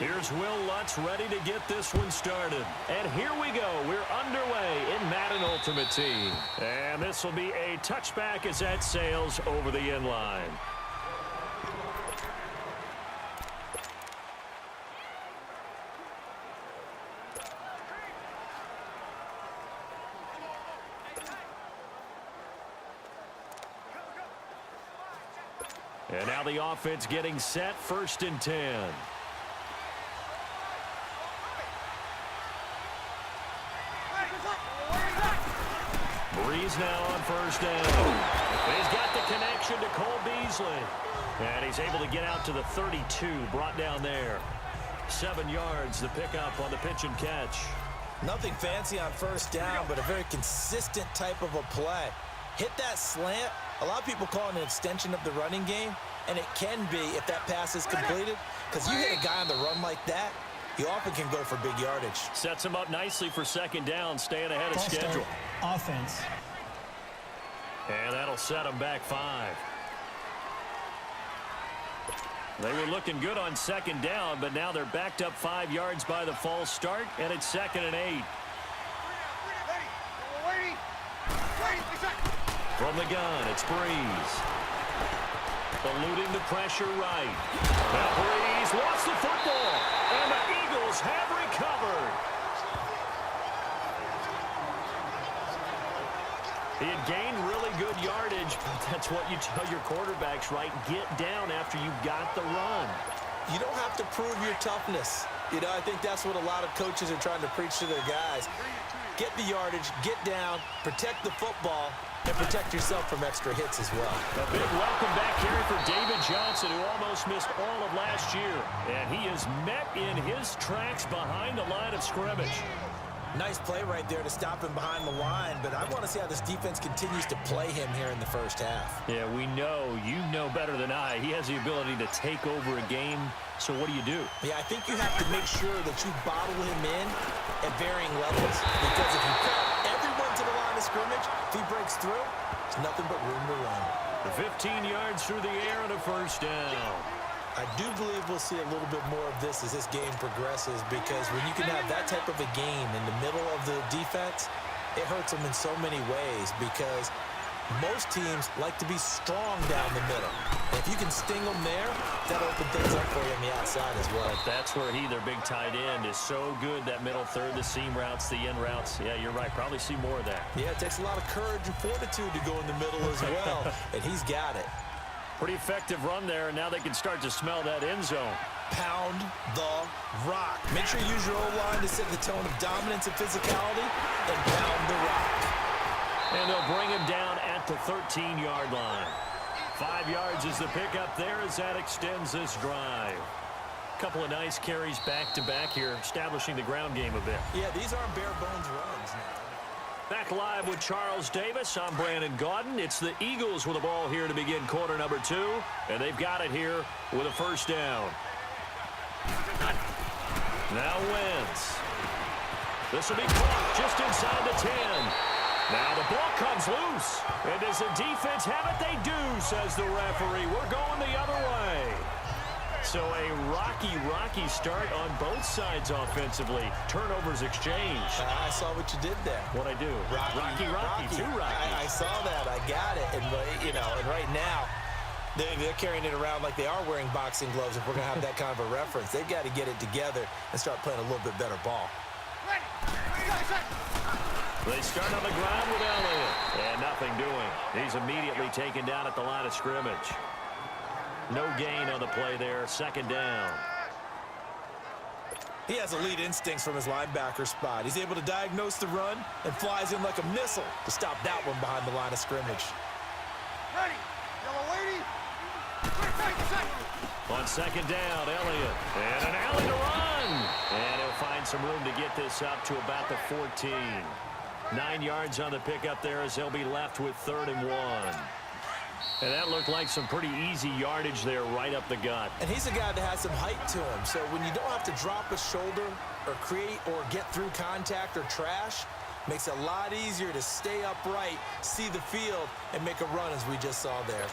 Here's Will Lutz ready to get this one started. And here we go. We're underway in Madden Ultimate Team. And this will be a touchback as that sails over the end line. And now the offense getting set, 1st and 10. Breeze now on 1st down. He's got the connection to Cole Beasley. And he's able to get out to the 32, brought down there. 7 yards, the pickup on the pitch and catch. Nothing fancy on 1st down, but a very consistent type of a play. Hit that slant. A lot of people call it an extension of the running game, and it can be if that pass is completed, because you hit a guy on the run like that, you often can go for big yardage. Sets him up nicely for 2nd down, staying ahead of schedule. Offense. And that'll set him back 5. They were looking good on 2nd down, but now they're backed up 5 yards by the false start, and it's 2nd and 8. From the gun, it's Breeze. Eluding the pressure right. Now Breeze lost the football, and the Eagles have recovered. He had gained really good yardage, but that's what you tell your quarterbacks, right? Get down after you got the run. You don't have to prove your toughness. You know, I think that's what a lot of coaches are trying to preach to their guys. Get the yardage, get down, protect the football, and protect yourself from extra hits as well. A big welcome back here for David Johnson, who almost missed all of last year. And he is met in his tracks behind the line of scrimmage. Nice play right there to stop him behind the line, but I want to see how this defense continues to play him here in the 1st half. Yeah, we know. You know better than I. He has the ability to take over a game. So what do? Yeah, I think you have to make sure that you bottle him in at varying levels, because if you put everyone to the line of scrimmage, if he breaks through, there's nothing but room to run. 15 yards through the air and a 1st down. I do believe we'll see a little bit more of this as this game progresses, because when you can have that type of a game in the middle of the defense, it hurts them in so many ways, because most teams like to be strong down the middle. If you can sting them there, that'll open things up for you on the outside as well. But that's where their big tight end, is so good, that middle third, the seam routes, the in routes. Yeah, you're right. Probably see more of that. Yeah, it takes a lot of courage and fortitude to go in the middle as well, and he's got it. Pretty effective run there, and now they can start to smell that end zone. Pound the rock. Make sure you use your O-line to set the tone of dominance and physicality, and pound the rock. And they'll bring him down at the 13-yard line. 5 yards is the pickup there as that extends this drive. Couple of nice carries back-to-back here, establishing the ground game a bit. Yeah, these aren't bare-bones runs now. Back live with Charles Davis. I'm Brandon Gaudin. It's the Eagles with the ball here to begin quarter number 2. And they've got it here with a 1st down. Now Wentz. This will be caught just inside the 10. Now the ball comes loose. And does the defense have it? They do, says the referee. We're going the other way. So a rocky start on both sides offensively. Turnovers exchanged. I saw what you did there. What'd I do? Rocky. Too rocky. I saw that. I got it. And, and right now, they're carrying it around like they are wearing boxing gloves. If we're going to have that kind of a reference, they've got to get it together and start playing a little bit better ball. They start on the ground with Elliott. And nothing doing. He's immediately taken down at the line of scrimmage. No gain on the play there. 2nd down. He has elite instincts from his linebacker spot. He's able to diagnose the run and flies in like a missile to stop that one behind the line of scrimmage. Ready, yellow lady. On 2nd down, Elliott. And an alley to run. And he'll find some room to get this up to about the 14. 9 yards on the pickup there as they'll be left with 3rd and 1. And that looked like some pretty easy yardage there right up the gut. And he's a guy that has some height to him. So when you don't have to drop a shoulder or create or get through contact or trash, makes it a lot easier to stay upright, see the field, and make a run as we just saw there.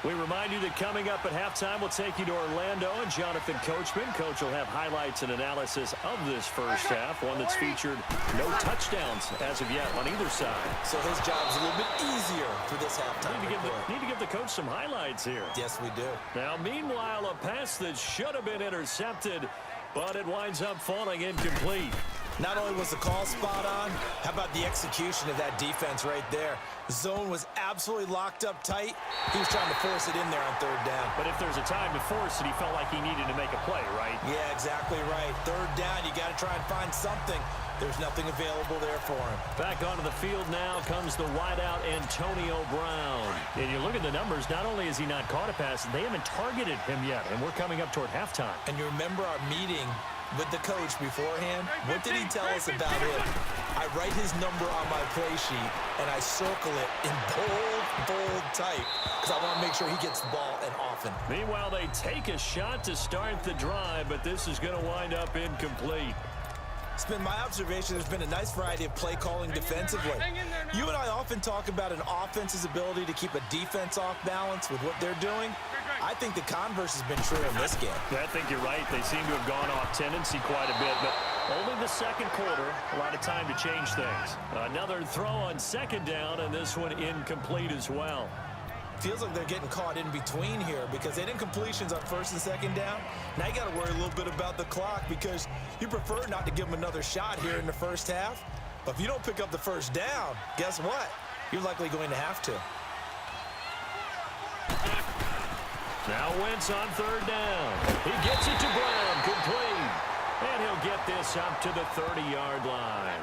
We remind you that coming up at halftime, we'll take you to Orlando and Jonathan Coachman. Coach will have highlights and analysis of this first half, one that's featured no touchdowns as of yet on either side. So his job's a little bit easier for this halftime. Need to give the coach some highlights here. Yes, we do. Now, meanwhile, a pass that should have been intercepted, but it winds up falling incomplete. Not only was the call spot on, how about the execution of that defense right there? The zone was absolutely locked up tight. He was trying to force it in there on third down. But if there's a time to force it, he felt like he needed to make a play, right? Yeah, exactly right. Third down, you got to try and find something. There's nothing available there for him. Back onto the field now comes the wideout Antonio Brown. And you look at the numbers, not only has he not caught a pass, they haven't targeted him yet, and we're coming up toward halftime. And you remember our meeting with the coach beforehand? What did he tell us about him? I write his number on my play sheet, and I circle it in bold type because I want to make sure he gets the ball and often. Meanwhile, they take a shot to start the drive, but this is going to wind up incomplete. It's been my observation there's been a nice variety of play calling defensively. You and I often talk about an offense's ability to keep a defense off balance with what they're doing. I think the converse has been true in this game. I think you're right. They seem to have gone off tendency quite a bit, but only the second quarter, a lot of time to change things. Another throw on second down, and this one incomplete as well. Feels like they're getting caught in between here because they didn't completions on first and second down. Now you got to worry a little bit about the clock because you prefer not to give them another shot here in the first half. But if you don't pick up the first down, guess what? You're likely going to have to. Now Wentz on third down. He gets it to Brown, complete. And he'll get this up to the 30-yard line.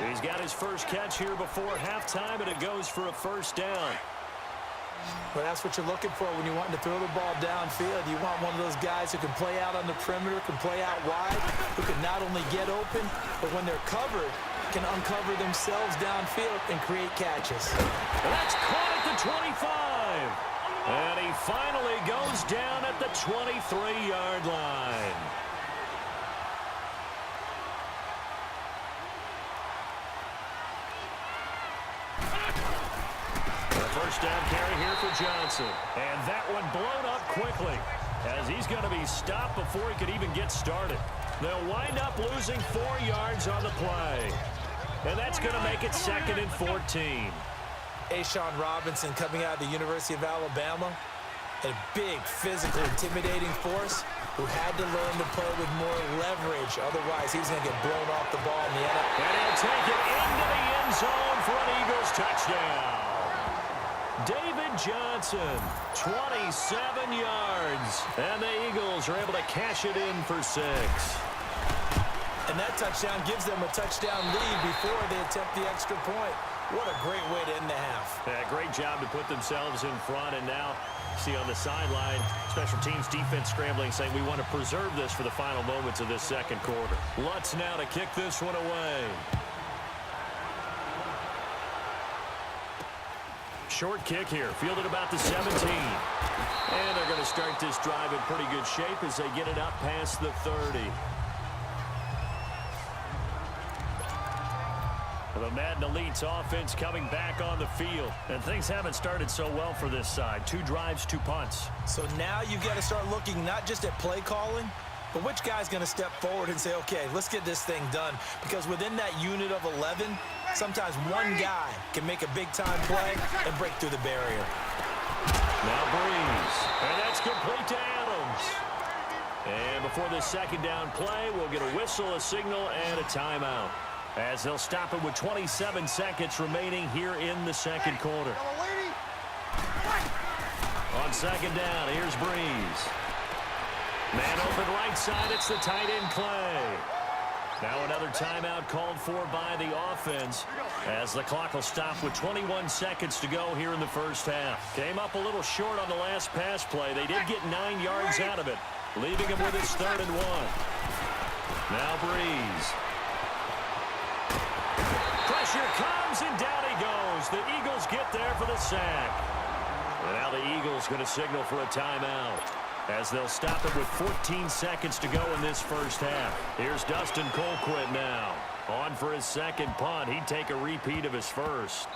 He's got his first catch here before halftime, and it goes for a first down. But that's what you're looking for when you're wanting to throw the ball downfield. You want one of those guys who can play out on the perimeter, can play out wide, who can not only get open, but when they're covered, can uncover themselves downfield and create catches. And that's caught at the 25. And he finally goes down at the 23-yard line. First down carry here for Johnson. And that one blown up quickly as he's going to be stopped before he could even get started. They'll wind up losing 4 yards on the play. And that's going to make it 2nd and 14. A'Shawn Robinson coming out of the University of Alabama. A big, physical, intimidating force who had to learn to play with more leverage. Otherwise, he was going to get blown off the ball in the end. And he'll take it into the end zone for an Eagles touchdown. David Johnson, 27 yards. And the Eagles are able to cash it in for 6. And that touchdown gives them a touchdown lead before they attempt the extra point. What a great way to end the half. Yeah, great job to put themselves in front. And now, see on the sideline, special teams defense scrambling, saying we want to preserve this for the final moments of this second quarter. Lutz now to kick this one away. Short kick here, fielded about the 17. And they're going to start this drive in pretty good shape as they get it up past the 30. The Madden Elite's offense coming back on the field. And things haven't started so well for this side. 2 drives, 2 punts. So now you've got to start looking not just at play calling, but which guy's going to step forward and say, okay, let's get this thing done. Because within that unit of 11, sometimes one guy can make a big-time play and break through the barrier. Now Breeze. And that's complete to Adams. And before this second down play, we'll get a whistle, a signal, and a timeout. As they'll stop it with 27 seconds remaining here in the second quarter. On second down, here's Breeze. Man open right side, it's the tight end Clay. Now another timeout called for by the offense as the clock will stop with 21 seconds to go here in the first half. Came up a little short on the last pass play. They did get 9 yards out of it, leaving him with his 3rd and 1. Now Breeze. Pressure comes, and down he goes. The Eagles get there for the sack. And now the Eagles going to signal for a timeout as they'll stop it with 14 seconds to go in this first half. Here's Dustin Colquitt now. On for his second punt. He'd take a repeat of his first.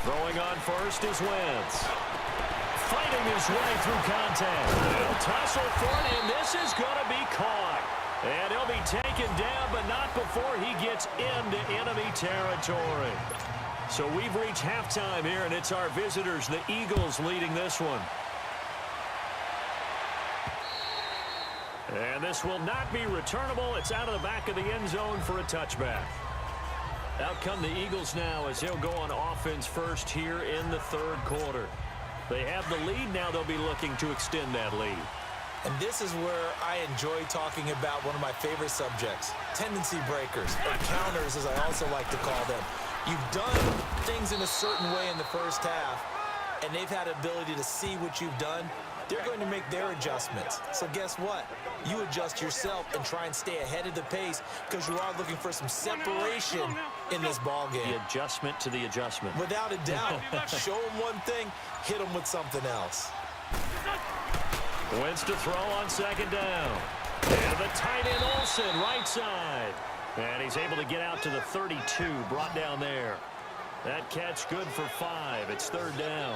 Throwing on first is Wentz. Fighting his way through contact. They'll tussle for it, and this is going to be caught. And he'll be taken down, but not before he gets into enemy territory. So we've reached halftime here, and it's our visitors, the Eagles, leading this one. And this will not be returnable. It's out of the back of the end zone for a touchback. Out come the Eagles now as they'll go on offense first here in the third quarter. They have the lead. Now they'll be looking to extend that lead. And this is where I enjoy talking about one of my favorite subjects, tendency breakers, or counters as I also like to call them. You've done things in a certain way in the first half, and they've had ability to see what you've done. They're going to make their adjustments. So guess what? You adjust yourself and try and stay ahead of the pace because you are looking for some separation in this ball game. The adjustment to the adjustment. Without a doubt. Show them one thing, hit them with something else. Wentz to throw on second down. And the tight end Olsen, right side. And he's able to get out to the 32, brought down there. That catch good for 5. It's third down.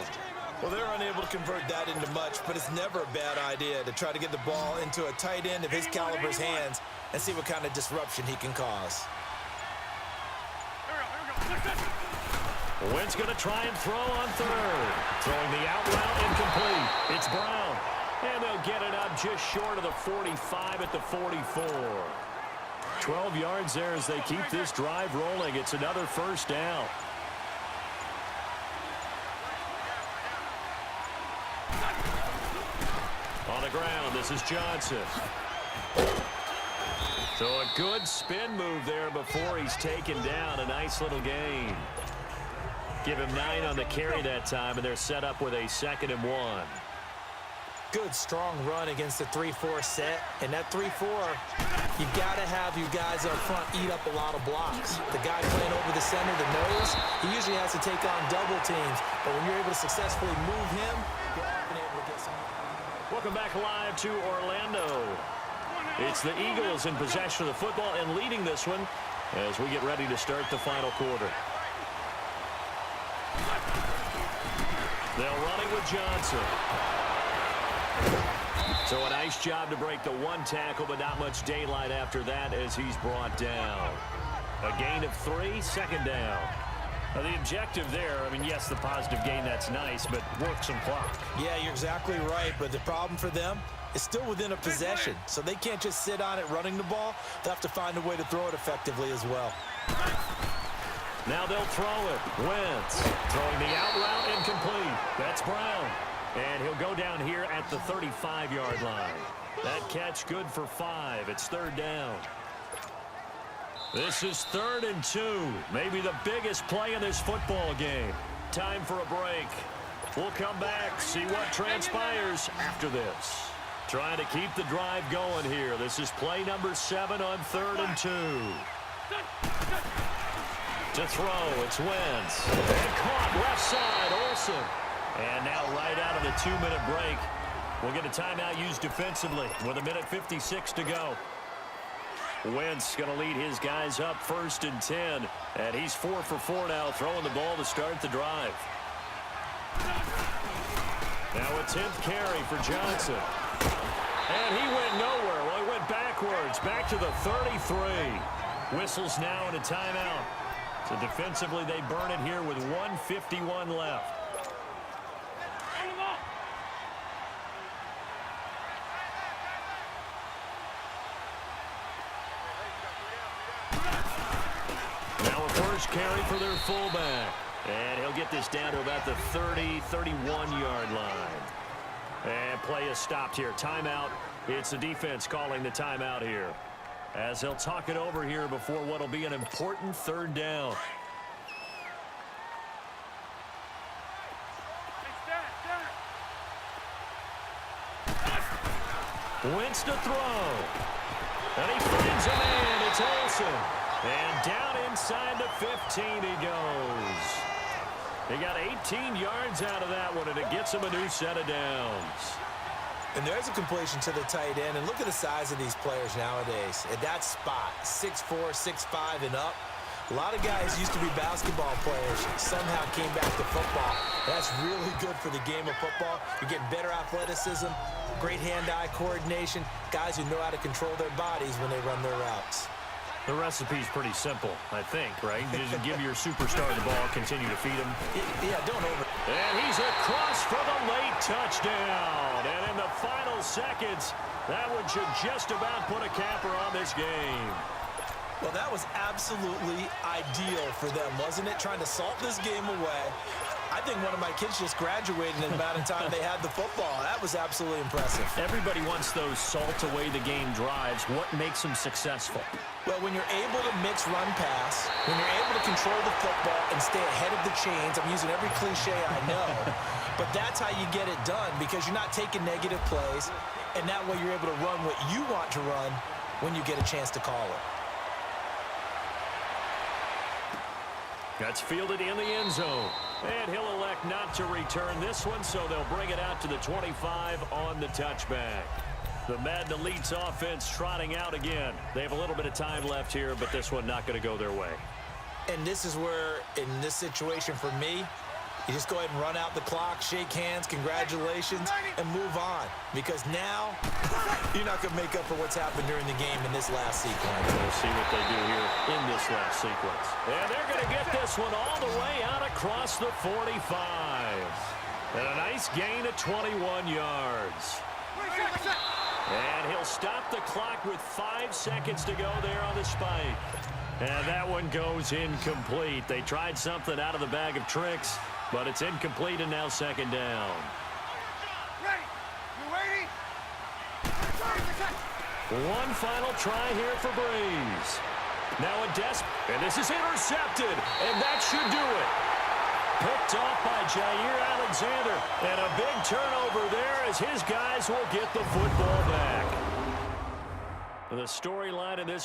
Well, they're unable to convert that into much, but it's never a bad idea to try to get the ball into a tight end of his caliber's hands and see what kind of disruption he can cause. Wentz going to try and throw on third. Throwing the out route incomplete. It's Brown. And they'll get it up just short of the 45 at the 44. 12 yards there as they keep this drive rolling. It's another first down. On the ground, this is Johnson. So a good spin move there before he's taken down. A nice little gain. Give him 9 on the carry that time, and they're set up with a 2nd and 1. Good, strong run against the 3-4 set. And that 3-4, you've got to have you guys up front eat up a lot of blocks. The guy playing over the center, the nose, he usually has to take on double teams. But when you're able to successfully move him, you're often able to get some. Welcome back live to Orlando. It's the Eagles in possession of the football and leading this one as we get ready to start the final quarter. They'll run it with Johnson. So a nice job to break the 1 tackle, but not much daylight after that as he's brought down. A gain of 3, 2nd down. Now the objective there, I mean, yes, the positive gain, that's nice, but work some clock. Yeah, you're exactly right, but the problem for them is still within a possession, so they can't just sit on it running the ball. They'll have to find a way to throw it effectively as well. Now they'll throw it. Wentz throwing the out route incomplete. That's Brown. And he'll go down here at the 35-yard line. That catch good for 5. It's third down. This is 3rd and 2. Maybe the biggest play in this football game. Time for a break. We'll come back, see what transpires after this. Trying to keep the drive going here. This is play number 7 on 3rd and 2. To throw, it's Wentz. And caught left side, Olsen. And now right out of the 2-minute break, we'll get a timeout used defensively with 1:56 to go. Wentz going to lead his guys up 1st and 10. And he's 4 for 4 now, throwing the ball to start the drive. Now a 10th carry for Johnson. And he went nowhere. Well, he went backwards, back to the 33. Whistles now and a timeout. So defensively, they burn it here with 1:51 left. Now a first carry for their fullback. And he'll get this down to about the 30, 31-yard line. And play is stopped here. Timeout. It's the defense calling the timeout here, as they'll talk it over here before what will be an important 3rd down. Wentz to throw. And he finds a man. It's Olsen. And down inside the 15 he goes. He got 18 yards out of that one, and it gets him a new set of downs. And there's a completion to the tight end. And look at the size of these players nowadays. At that spot, 6'4", 6'5", and up. A lot of guys used to be basketball players, somehow came back to football. That's really good for the game of football. You're getting better athleticism, great hand-eye coordination, guys who know how to control their bodies when they run their routes. The recipe's pretty simple, I think, right? You just give your superstar the ball, continue to feed him. Yeah, don't over. And he's across for the late touchdown. And in the final seconds, that one should just about put a capper on this game. Well, that was absolutely ideal for them, wasn't it? Trying to salt this game away. I think one of my kids just graduated in the amount of time they had the football. That was absolutely impressive. Everybody wants those salt-away-the-game drives. What makes them successful? Well, when you're able to mix run-pass, when you're able to control the football and stay ahead of the chains, I'm using every cliche I know, but that's how you get it done because you're not taking negative plays, and that way you're able to run what you want to run when you get a chance to call it. That's fielded in the end zone. And he'll elect not to return this one, so they'll bring it out to the 25 on the touchback. The Madden Elite's offense trotting out again. They have a little bit of time left here, but this one not going to go their way. And this is where, in this situation for me, you just go ahead and run out the clock, shake hands, congratulations, and move on. Because now, you're not going to make up for what's happened during the game in this last sequence. We'll see what they do here in this last sequence. And they're going to get this one all the way out across the 45. And a nice gain of 21 yards. And he'll stop the clock with 5 seconds to go there on the spike. And that one goes incomplete. They tried something out of the bag of tricks, but it's incomplete and now second down. Ready. You ready? One final try here for Breeze. Now a and this is intercepted, and that should do it. Picked off by Jair Alexander, and a big turnover there as his guys will get the football back. The storyline in this